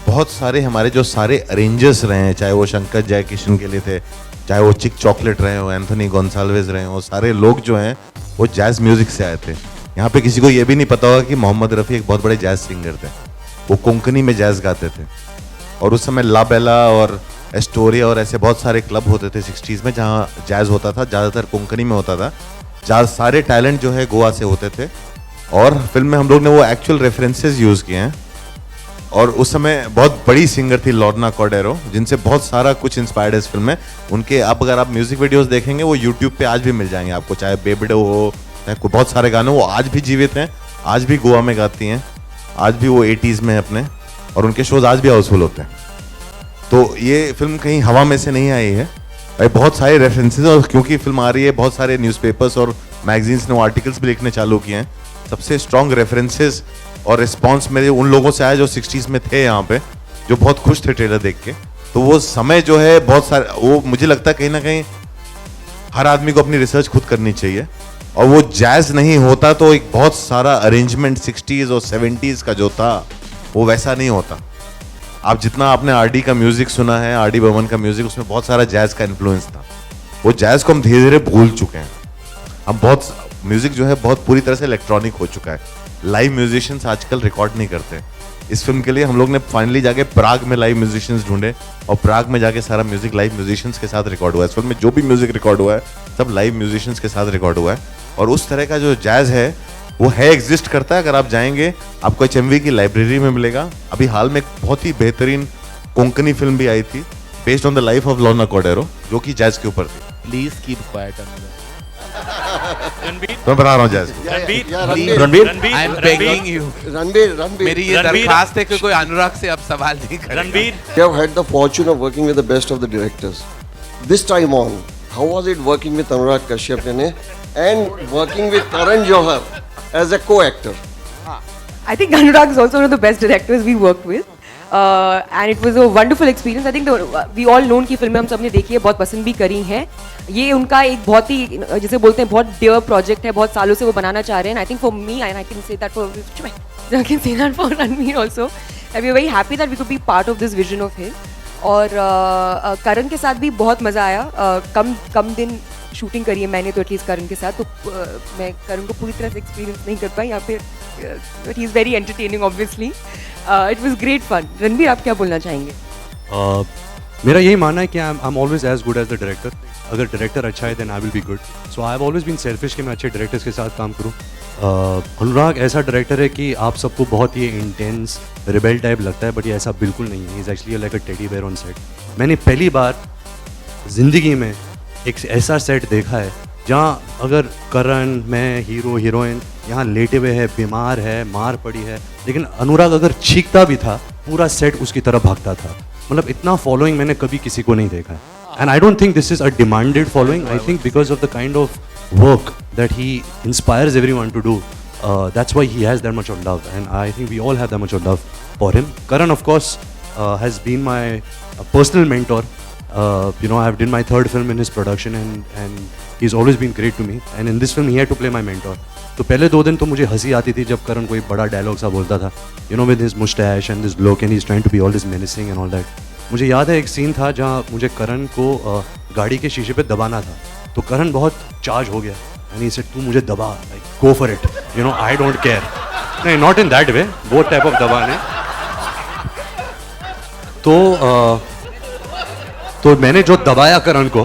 बहुत सारे हमारे जो सारे अरेंजर्स रहे हैं, चाहे वो शंकर जयकिशन के लिए थे, चाहे वो चिक चॉकलेट रहे हो, एंथोनी गोंसाल्वेज रहे हो, सारे लोग जो हैं वो जैज़ म्यूज़िक से आए थे। यहाँ पे किसी को ये भी नहीं पता होगा कि मोहम्मद रफ़ी एक बहुत बड़े जैज़ सिंगर थे। वो कोंकणी में जैज़ गाते थे और उस समय ला बेला और एस्टोरिया और ऐसे बहुत सारे क्लब होते थे 60s में जहाँ जैज़ होता था, ज़्यादातर कोंकणी में होता था। जहाँ सारे टैलेंट जो है गोवा से होते थे और फिल्म में हम लोग ने वो एक्चुअल रेफरेंसेस यूज़ किए हैं। और उस समय बहुत बड़ी सिंगर थी लॉर्ना कॉर्डेरो, जिनसे बहुत सारा कुछ इंस्पायर्ड है इस फिल्म में। उनके अब अगर आप म्यूजिक वीडियोस देखेंगे वो यूट्यूब पे आज भी मिल जाएंगे आपको, चाहे बेबडो हो, चाहे कोई बहुत सारे गाने, वो आज भी जीवित हैं, आज भी गोवा में गाती हैं, आज भी वो 80s में अपने, और उनके शोज आज भी हाउसफुल होते हैं। तो ये फिल्म कहीं हवा में से नहीं आई है भाई, बहुत सारे रेफरेंसेस, और क्योंकि फिल्म आ रही है बहुत सारे न्यूज़पेपर्स और मैगजीन्स ने वो आर्टिकल्स भी लिखने चालू किए हैं। सबसे स्ट्रॉन्ग रेफरेंसेस और रिस्पॉन्स मेरे उन लोगों से आया जो 60s में थे यहाँ पे, जो बहुत खुश थे ट्रेलर देख के। तो वो समय जो है बहुत सारे, वो मुझे लगता है कहीं ना कहीं हर आदमी को अपनी रिसर्च खुद करनी चाहिए। और वो जैज़ नहीं होता तो एक बहुत सारा अरेंजमेंट 60s और 70s का जो था वो वैसा नहीं होता। आप जितना आपने आरडी का म्यूजिक सुना है, आरडी बर्मन का म्यूजिक, उसमें बहुत सारा जैज़ का इन्फ्लुएंस था। वो जैज़ को हम धीरे धीरे भूल चुके हैं। हम बहुत म्यूजिक जो है बहुत पूरी तरह से इलेक्ट्रॉनिक हो चुका है। लाइव म्यूजिशियंस आजकल रिकॉर्ड नहीं करते। इस फिल्म के लिए हम लोग ने फाइनली जाके प्राग में लाइव म्यूजिशियंस ढूंढे और प्राग में जाके सारा म्यूजिक लाइव म्यूजिशियंस के साथ रिकॉर्ड हुआ है। इस फिल्म में जो भी म्यूजिक रिकॉर्ड हुआ है सब लाइव म्यूजिशियंस के साथ रिकॉर्ड हुआ है। और उस तरह का जो जैज़ है वो है, एग्जिस्ट करता है। अगर आप जाएंगे आपको HMV की लाइब्रेरी में मिलेगा। अभी हाल में एक बहुत ही बेहतरीन कोंकणी फिल्म भी आई थी based on the life of Lorna Cordeiro, जो कि जैज़ के ऊपर थी। Please keep quiet. मैं बता रहा हूँ jazz. Ranbir, I am begging you. Ranbir, मेरी ये दरखास्त है कि कोई अनुराग से अब सवाल नहीं करेगा। Ranbir, you have had the fortune of working with the best of the directors. This time on, how was it working with Anurag Kashyap and working with Karan Johar as a co-actor? I think Anurag is also one of the best directors we worked with. And it was a wonderful experience. I think we all known कि फिल्में हम सब ने देखी है, बहुत पसंद भी करी हैं। ये उनका एक बहुत ही, जिसे बोलते हैं, बहुत डियर प्रोजेक्ट है, बहुत सालों से वो बनाना चाह रहे हैं। I think for me, and I can say that for Ranveer also, I we very happy that we could be part of this vision of his. और करण के साथ भी बहुत मज़ा आया। कम दिन शूटिंग करी है मैंने तो एटलीस्ट करण के साथ, तो मैं करण को पूरी तरह से एक्सपीरियंस नहीं कर पाई यहाँ पे। He is very entertaining obviously. It was great fun. Ranbir, आप क्या बोलना चाहेंगे? मेरा यही मानना है कि I am always as good as the director. अगर डायरेक्टर अच्छा है then I will be good. So I have always been selfish कि मैं अच्छे डायरेक्टर्स के साथ काम करूँ। अनुराग ऐसा डायरेक्टर है कि आप सबको बहुत ही इंटेंस रिबेल टाइप लगता है, बट ये ऐसा बिल्कुल नहीं है। Is actually like a teddy bear on set. मैंने पहली बार जिंदगी में एक ऐसा सेट देखा है जहाँ अगर करण, मैं, हीरो हीरोइन यहाँ लेटे हुए है, बीमार है, मार पड़ी है, लेकिन अनुराग अगर चीखता भी था पूरा सेट उसकी तरफ भागता था। मतलब इतना फॉलोइंग मैंने कभी किसी को नहीं देखा है। And I don't think this is a demanded following. I think because of the kind of work that he inspires everyone to do, that's why he has that much of love, and I think we all have that much of love for him. Karan, of course, has been my personal mentor. I have did my third film in his production, and he's always been great to me. And in this film, he had to play my mentor. तो पहले 2 दिन तो मुझे हंसी आती थी जब करण कोई बड़ा डायलॉग सा बोलता था, with his mustache and this look, and he's trying to be all this menacing and all that. मुझे याद है एक सीन था जहाँ मुझे करण को गाड़ी के शीशे पे दबाना था, तो करण बहुत चार्ज हो गया and he said, तू मुझे दबा, like go for it, I don't care. नहीं, not in that way, वो type of दबाने। तो मैंने जो दबाया करण को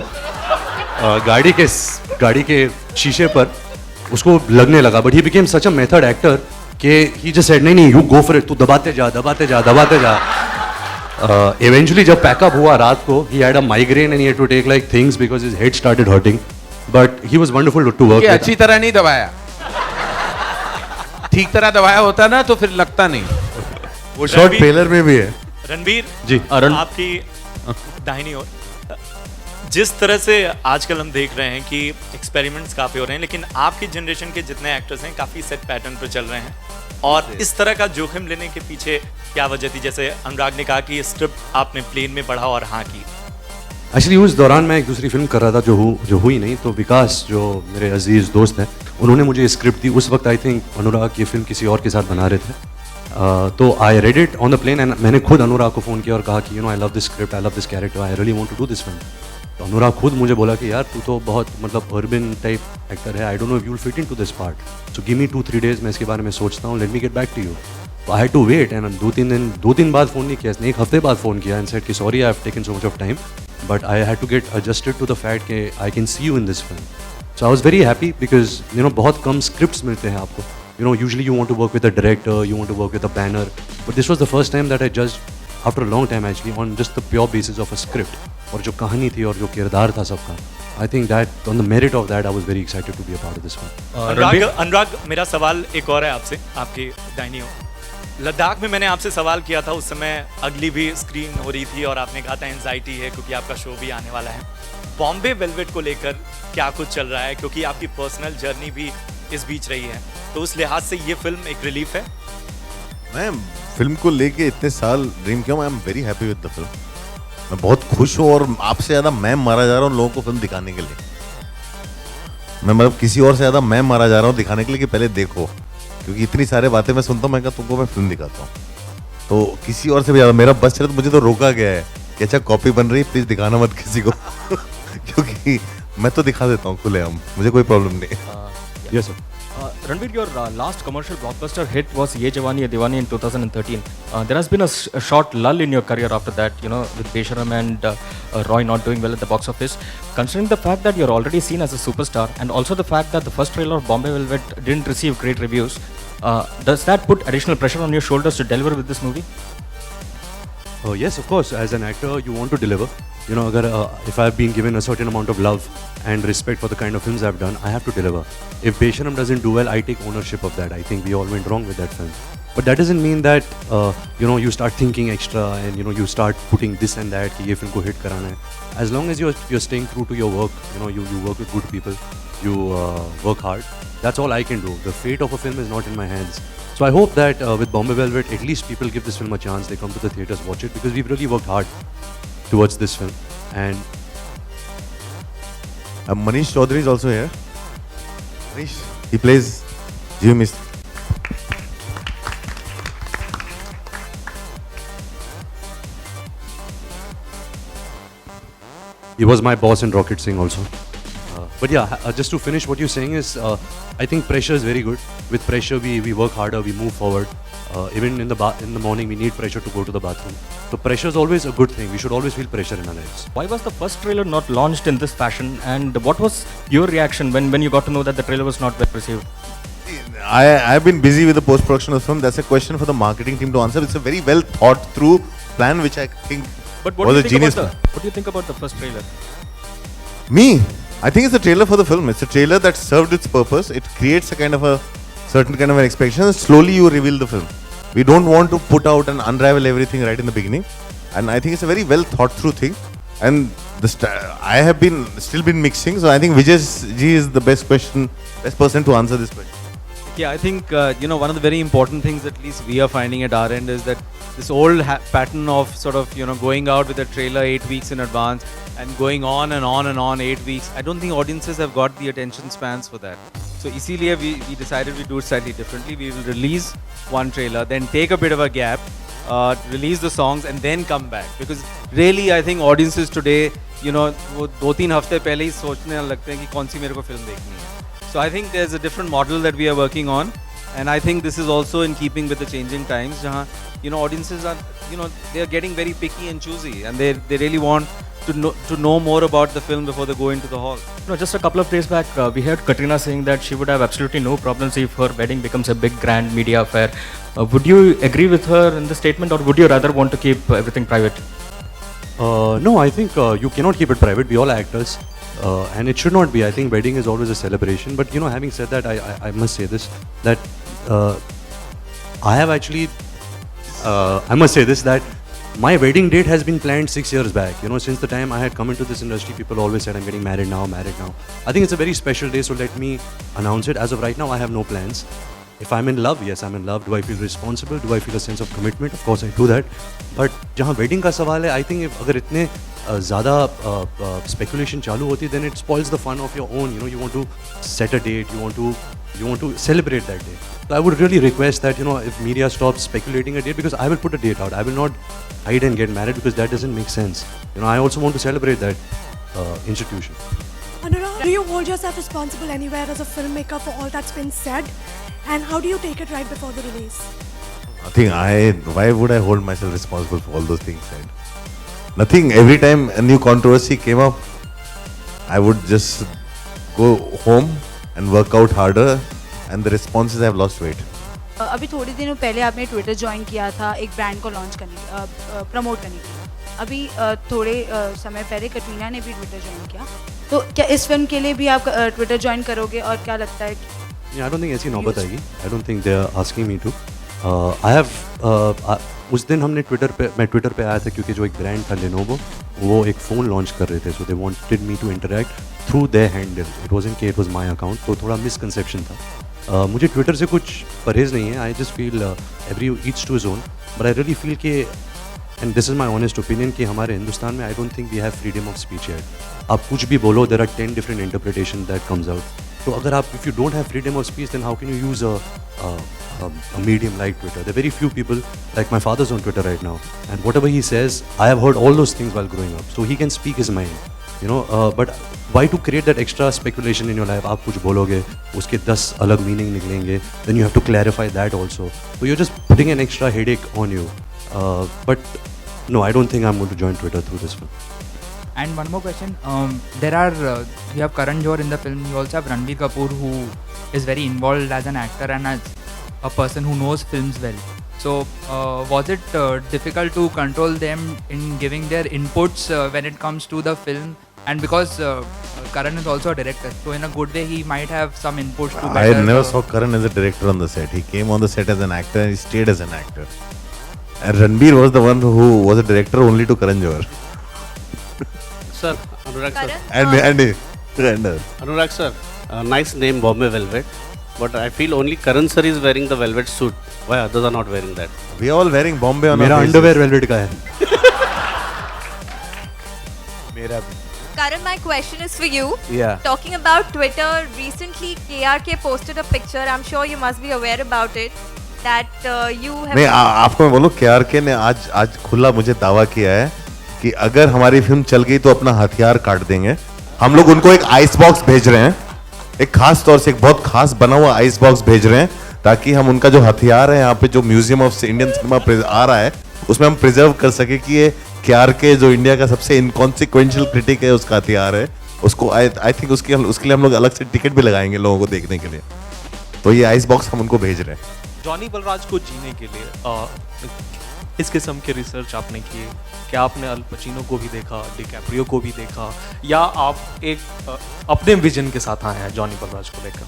गाड़ी के शीशे पर, उसको लगने लगा, but he became such a method actor कि ही जस्ट सेड नहीं यू गो फॉर इट, तू दबाते जा। Eventually जब पैकअप हुआ रात को, he had a migraine and he had to take like things because his head started hurting, but he was wonderful to work with. अच्छी तरह नहीं दबाया, ठीक तरह दबाया होता ना तो फिर लगता नहीं। वो शॉट ट्रेलर में भी है। रणबीर जी, आपकी दाहिनी ओर, जिस तरह से आजकल हम देख रहे हैं कि एक्सपेरिमेंट्स काफ़ी हो रहे हैं, लेकिन आपकी जनरेशन के जितने एक्टर्स हैं काफ़ी सेट पैटर्न पर चल रहे हैं, और इस तरह का जोखिम लेने के पीछे क्या वजह थी? जैसे अनुराग ने कहा कि स्क्रिप्ट आपने प्लेन में पढ़ा और हाँ की। एक्चुअली उस दौरान मैं एक दूसरी फिल्म कर रहा था जो हुई नहीं, तो विकास जो मेरे अजीज़ दोस्त हैं उन्होंने मुझे स्क्रिप्ट दी। उस वक्त आई थिंक अनुराग की फिल्म किसी और के साथ बना रहे थे, तो I read it on the plane and मैंने खुद अनुराग को फ़ोन किया और कहा कि I love this script, I love this character, I really want to do this film. तो अनुराग खुद मुझे बोला कि यार तू तो बहुत मतलब अर्बन टाइप एक्टर है, I don't know if you will fit into this part, so give me 2-3 days, मैं इसके बारे में सोचता हूँ, let me get back to you. I had to wait and 2-3 बाद फ़ोन नहीं किया इसने, 1 हफ्ते बाद फ़ोन किया एंड सेड कि sorry I have taken so much of time, but I had to get adjusted to the fact कि I can see you in this film. So I was very happy because you know बहुत कम स्क्रिप्ट्स मिलते हैं आपको. You know, usually you want to work with a director, you want to work with a banner, but this was the first time that I judged, after a long time actually, on just the pure basis of a script. और जो कहानी थी और जो किरदार था सबका, I think that on the merit of that I was very excited to be a part of this one. अनुराग, मेरा सवाल एक और है आपसे, आपकी दाहिनी ओर. लद्दाख में मैंने आपसे सवाल किया था, उस समय अगली भी स्क्रीन हो रही थी और आपने कहा था एंजाइटी है क्योंकि आपका शो भी आने वाला है. बॉम्बे वेलवेट को लेकर क्या कुछ चल रहा है, क्योंकि आपकी पर्सनल जर्नी भी इस बीच रही है, तो उस लिहाज से ये फिल्म एक रिलीफ है. मैं फिल्म को लेके इतने साल ड्रीम किया, I am very happy with the film. मैं बहुत खुश हूँ और आपसे ज़्यादा मैं मारा जा रहा हूँ लोगों को फिल्म दिखाने के लिए. मैं मतलब किसी और से ज़्यादा मैं मारा जा रहा हूँ दिखाने के लिए कि पहले देखो, क्योंकि इतनी सारे बातें मैं सुनता हूँ, मैं कहा तुमको मैं फिल्म दिखाता हूँ. तो किसी और से भी ज़्यादा मेरा बस चले तो मुझे तो रोका गया है कि अच्छा कॉपी बन रही है प्लीज़ दिखाना मत किसी को क्योंकि मैं तो दिखा देता हूँ खुलेआम, मुझे कोई प्रॉब्लम नहीं. Yes sir. Ranveer, your last commercial blockbuster hit was Ye Jawani Hai Diwani in 2013. There has been a short lull in your career after that, you know, with Besharam and Roy not doing well at the box office. Considering the fact that you're already seen as a superstar and also the fact that the first trailer of Bombay Velvet didn't receive great reviews, does that put additional pressure on your shoulders to deliver with this movie? Yes, of course. As an actor, you want to deliver. You know, if I've been given a certain amount of love and respect for the kind of films I've done, I have to deliver. If Besharam doesn't do well, I take ownership of that. I think we all went wrong with that film. But that doesn't mean that you know, you start thinking extra and you know, you start putting this and that कि ये film को hit कराना है. As long as you're staying true to your work, you know, you work with good people, you work hard. That's all I can do. The fate of a film is not in my hands. So I hope that with Bombay Velvet, at least people give this film a chance. They come to the theaters, watch it, because we've really worked hard towards this film. And Manish Chaudhary is also here. Manish, he plays Jimmy. He was my boss in Rocket Singh also. But yeah, just to finish what you're saying is, I think pressure is very good. With pressure, we work harder, we move forward. Even in the morning, we need pressure to go to the bathroom. So pressure is always a good thing. We should always feel pressure in our lives. Why was the first trailer not launched in this fashion? And what was your reaction when you got to know that the trailer was not well received? I've been busy with the post-production of the film. That's a question for the marketing team to answer. It's a very well thought through plan, which I think was a genius plan. What do you think about the first trailer? Me? I think it's a trailer for the film. It's a trailer that served its purpose. It creates a kind of a certain kind of an expectation, and slowly you reveal the film. We don't want to put out and unravel everything right in the beginning. And I think it's a very well thought through thing. And I have still been mixing, so I think Vijay ji is the best person to answer this question. Yeah, I think you know, one of the very important things at least we are finding at our end is that this old pattern of sort of, you know, going out with a trailer 8 weeks in advance and going on and on and on 8 weeks, I don't think audiences have got the attention spans for that. So इसीलिए we decided we do it slightly differently. We will release one trailer, then take a bit of a gap, release the songs and then come back, because really I think audiences today, you know, वो 2-3 हफ्ते पहले ही सोचने लगते हैं कि कौन सी मेरे को फिल्म देखनी है. So I think there's a different model that we are working on, and I think this is also in keeping with the changing times, जहाँ, you know, audiences are, you know, they are getting very picky and choosy, and they really want to know more about the film before they go into the hall. No, just a couple of days back, we heard Katrina saying that she would have absolutely no problems if her wedding becomes a big grand media affair. Would you agree with her in the statement, or would you rather want to keep everything private? No, I think you cannot keep it private. We all are actors. And it should not be. I think wedding is always a celebration. But you know, having said that, I must say this, that I have actually, I must say this, that my wedding date has been planned 6 years back. You know, since the time I had come into this industry, people always said, I'm getting married now, married now. I think it's a very special day, so let me announce it. As of right now, I have no plans. If I'm in love, yes, I'm in love. Do I feel responsible? Do I feel a sense of commitment? Of course, I do that. But जहाँ wedding का सवाल है, I think if अगर इतने ज़्यादा speculation चालू होती, then it spoils the fun of your own. You know, you want to set a date, you want to celebrate that day. So I would really request that, you know, if media stops speculating a date, because I will put a date out. I will not hide and get married, because that doesn't make sense. You know, I also want to celebrate that. institution. Anurag, do you hold yourself responsible anywhere as a filmmaker for all that's been said? And how do you take it right before the release? Nothing. Why would I hold myself responsible for all those things said? Nothing. Every time a new controversy came up, I would just go home and work out harder, and the responses I've lost weight. अभी थोड़े दिनों पहले आपने ट्विटर ज्वाइन किया था एक ब्रांड को लॉन्च करने प्रमोट करने के लिए। अभी थोड़े समय पहले कटरीना ने भी ट्विटर ज्वाइन किया, तो क्या इस फिल्म के लिए भी आप ट्विटर ज्वाइन करोगे और क्या लगता है? आई डोंट थिंक ऐसी नौबत आएगी. I don't think they are asking me to. I have उस दिन मैं ट्विटर पे आया था क्योंकि जो एक ब्रांड था लेनोवो, वो एक फ़ोन लॉन्च कर रहे थे, so they wanted me to interact through their handle. It wasn't कि इट वाज माय अकाउंट, तो थोड़ा मिसकंसेप्शन था. मुझे ट्विटर से कुछ परहेज़ नहीं है. I just feel every each to his own, but I really feel कि, and this is my honest opinion, कि हमारे हिंदुस्तान में I don't think we have freedom of speech yet. आप कुछ भी बोलो, there are 10 different interpretation that comes out. तो अगर आप, if you don't have freedom of speech, then how can you use a medium like Twitter? There are very few people, like my father's on Twitter right now, and whatever he says, I have heard all those things while growing up, so he can speak his mind, you know. But why to create that extra speculation in your life? आप कुछ बोलोगे, उसके 10 अलग meaning निकलेंगे, then you have to clarify that also. So you're just putting an extra headache on you. But no, I don't think I'm going to join Twitter through this film. And one more question. There are you have Karan Johar in the film. You also have Ranbir Kapoor, who is very involved as an actor and as a person who knows films well. So was it difficult to control them in giving their inputs when it comes to the film? And because Karan is also a director, so in a good way he might have some inputs to better. I never saw Karan as a director on the set. He came on the set as an actor and he stayed as an actor. And Ranbir was the one who was a director only to Karan Johar. Sir, Anurag sir. And Anurag sir, nice name, Bombay Velvet. But I feel only Karan sir is wearing the velvet suit. Why others are not wearing that? We are all wearing Bombay on मेरा our underwear velvet का है. मेरा भी. Karan, my question is for you. Yeah. Talking about Twitter, recently KRK posted a picture. I'm sure you must be aware about it. That you have. नहीं, आपको मैं बोलूँ, KRK ने आज खुला मुझे दावा किया है कि अगर हमारी फिल्म चल गई तो अपना हथियार काट देंगे. हम लोग उनको एक आइस बॉक्स भेज रहे हैं, एक खास तौर से एक बहुत खास बना हुआ आइस बॉक्स भेज रहे हैं, ताकि हम उनका जो हथियार है यहाँ पे जो म्यूजियम ऑफ इंडियन सिनेमा आ रहा है उसमें हम प्रिजर्व कर सके कि ये KRK जो इंडिया का सबसे इनकॉन्सिक्वेंशियल क्रिटिक है उसका हथियार है. उसको आई थिंक उसके लिए हम लोग अलग से टिकट भी लगाएंगे लोगों को देखने के लिए. तो ये आइस बॉक्स हम उनको भेज रहे हैं. जॉनी बलराज को जीने के लिए इस किस्म के रिसर्च आपने किए क्या? आपने अल पचिनो को भी देखा, डिकैप्रियो को भी देखा, या आप एक अपने विजन के साथ आए हैं जॉनी बलराज को लेकर?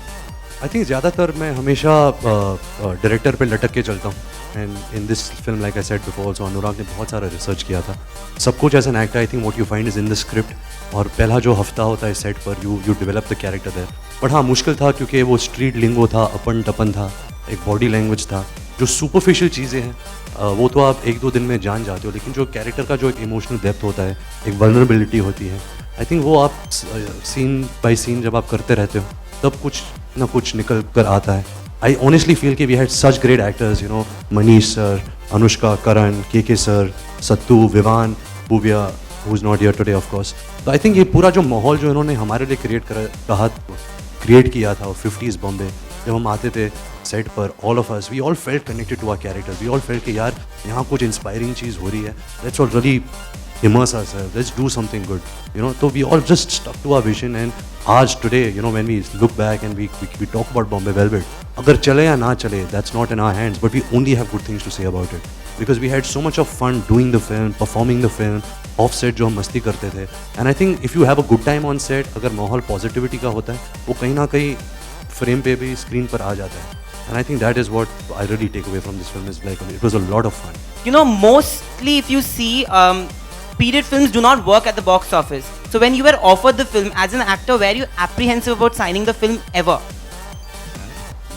आई थिंक ज़्यादातर मैं हमेशा डायरेक्टर पे लटक के चलता हूँ. And in this film, like I said before, so Anurag ने बहुत सारा रिसर्च किया था. सब कुछ as an actor, I think what you find is in the script. और पहला जो हफ्ता होता है सेट पर, you develop the character there. But हाँ, मुश्किल था क्योंकि वो स्ट्रीट लिंगो था, अपन टपन था, एक बॉडी लैंग्वेज था. जो सुपरफिशियल चीज़ें हैं वो तो आप 1-2 दिन में जान जाते हो, लेकिन जो कैरेक्टर का जो एक इमोशनल डेप्थ होता है, एक वल्नरेबिलिटी होती है, आई थिंक वो आप सीन बाय सीन जब आप करते रहते हो तब कुछ ना कुछ निकल कर आता है. आई ऑनेस्टली फील कि we had such great actors, you know, Manish sir, Anushka, Karan, K sir, Sattu, Vivaan, Bhuvia, who is not here today of course. तो आई थिंक ये पूरा जो माहौल जो इन्होंने हमारे लिए क्रिएट किया था, 50s बॉम्बे, जब हम आते थे सेट पर, all of us, we all felt connected to our characters. We all felt कि यार यहाँ कुछ इंस्पायरिंग चीज़ हो रही है, let's all really immerse ourselves, let's do something good, you know. So we all just stuck to our vision, and आज today, you know, when we look back and we talk about Bombay Velvet, अगर चले या ना चले, that's not in our hands, but we only have good things to say about it, because we had so much of fun doing the film, performing the film, off set जो हम मस्ती करते थे. And I think if you have a good time on set, अगर माहौल positivity का होता है, वो कहीं ना कहीं फ्रेम पे भी, स्क्रीन पर आ जाता है. And I think that is what I really take away from this film, is like it was a lot of fun. You know, mostly if you see period films do not work at the box office. So when you were offered the film as an actor, were you apprehensive about signing the film ever?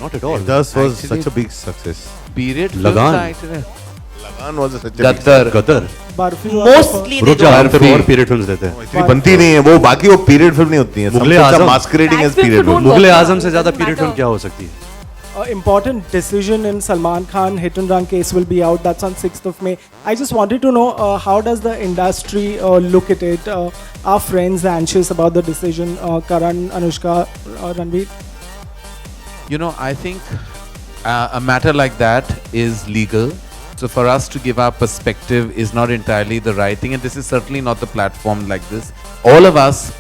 Not at all. That was such a big success. Period Lagan. Lagan was such a Gadar. Mostly रुक जा, हम फिर और पीरियड फिल्म्स देते हैं. इतनी बनती नहीं है वो, बाकी वो पीरियड फिल्म नहीं होती है. मुगले आजम मास्करेडिंग एज पीरियड. मुगले आजम से ज्यादा पीरियड फिल्म क्या हो सकती है? important decision in Salman Khan Hit and Run case will be out. That's on 6th of May. I just wanted to know how does the industry look at it? Are friends anxious about the decision? Karan, Anushka, Ranveer? You know, I think a matter like that is legal. So for us to give our perspective is not entirely the right thing, and this is certainly not the platform like this. All of us,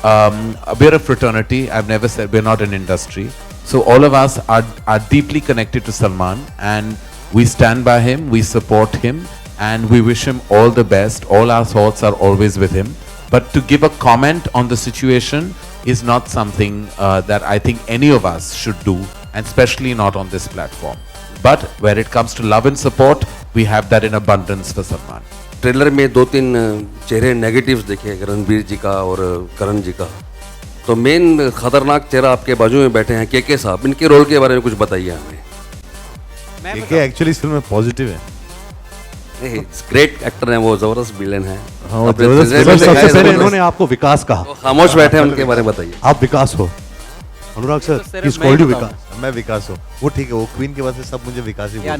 we're a fraternity. I've never said we're not an industry. So all of us are deeply connected to Salman, and we stand by him, we support him, and we wish him all the best. All our thoughts are always with him. But to give a comment on the situation is not something that I think any of us should do, and especially not on this platform. But when it comes to love and support, we have that in abundance for Salman. Trailer में 2-3 चेहरे नेगेटिव्स देखे रणबीर जी का और करण जी का, तो मेन खतरनाक चेहरा आपके बाजू में बैठे हैं के साहब, इनके रोल के बारे में कुछ बताइए हमें। के एक्चुअली इस फिल्म में पॉजिटिव है, ग्रेट एक्टर हैं वो, जबरदस्त विलेन हैं। सबसे पहले इन्होंने आपको विकास कहा, खामोश बैठे हैं, उनके बारे में बताइए। आप विकास हो अनुराग सर, he's called you विकास। मैं विकास हूँ, वो ठीक है, वो क्वीन के बाद से सब मुझे विकास ही बोलते हैं।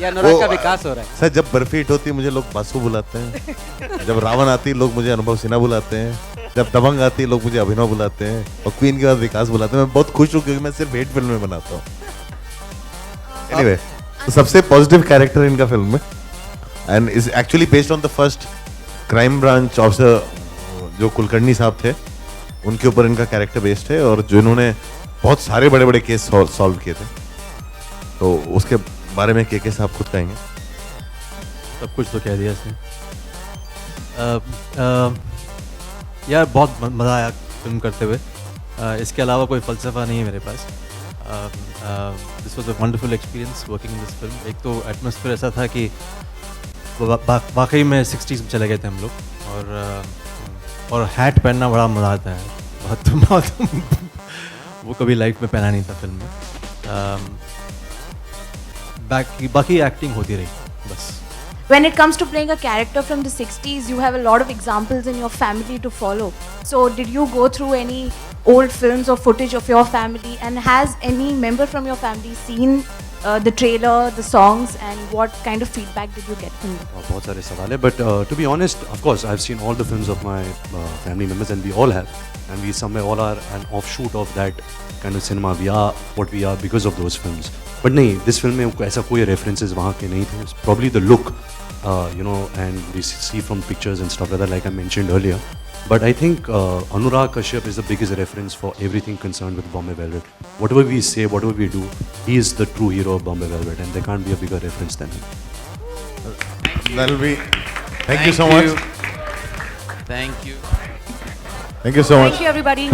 अनुराग का विकास हो रहा है। सर जब बर्फी हिट होती है मुझे लोग बासु बुलाते हैं, जब रावण आती है लोग मुझे अनुभव सिन्हा बुलाते हैं, जब दबंग आती है लोग मुझे अभिनव बुलाते हैं, और क्वीन के बाद विकास बुलाते हैं। मैं बहुत खुश हूँ क्योंकि मैं सिर्फ हिट फिल्म में बनाता हूँ। एनीवे, तो सबसे पॉजिटिव कैरेक्टर इनका फिल्म में, and is actually based on the first crime branch officer जो कुलकर्णी साहब थे, उनके ऊपर इनका कैरेक्टर बेस्ड है, और जो इन्होंने बहुत सारे बड़े बड़े केस सॉल्व किए थे, तो उसके बारे में के साहब खुद कहेंगे। सब कुछ तो कह दिया इसने। यार बहुत मज़ा आया फिल्म करते हुए, इसके अलावा कोई फ़लसफ़ा नहीं है मेरे पास। This was a wonderful experience working in this film. एक तो एटमॉस्फेयर ऐसा था कि वाकई में 60s में चले गए थे हम लोग, और हैट पहनना बड़ा मज़ा आता है, बहुत वो कभी लाइफ में पहना नहीं था फिल्म में। बाकी एक्टिंग होती रही बस। When it comes to playing a character from the 60s, you have a lot of examples in your family to follow. So did you go through any old films or footage of your family, and has any member from your family seen the trailer, the songs, and what kind of feedback did you get from them? बहुत सारे सवाल है, but to be honest, of course, I've seen all the films of my family members, and we all have, and we somewhere all are an offshoot of that kind of cinema. We are what we are because of those films. But नहीं, this film में ऐसा कोई references वहाँ के नहीं थे. It's probably the look, you know, and we see from pictures and stuff like that, like I mentioned earlier. But I think Anurag Kashyap is the biggest reference for everything concerned with Bombay Velvet. Whatever we say, whatever we do, he is the true hero of Bombay Velvet, and there can't be a bigger reference than him. That'll be. Thank you so much. Thank you. Thank you so much. Thank you, everybody.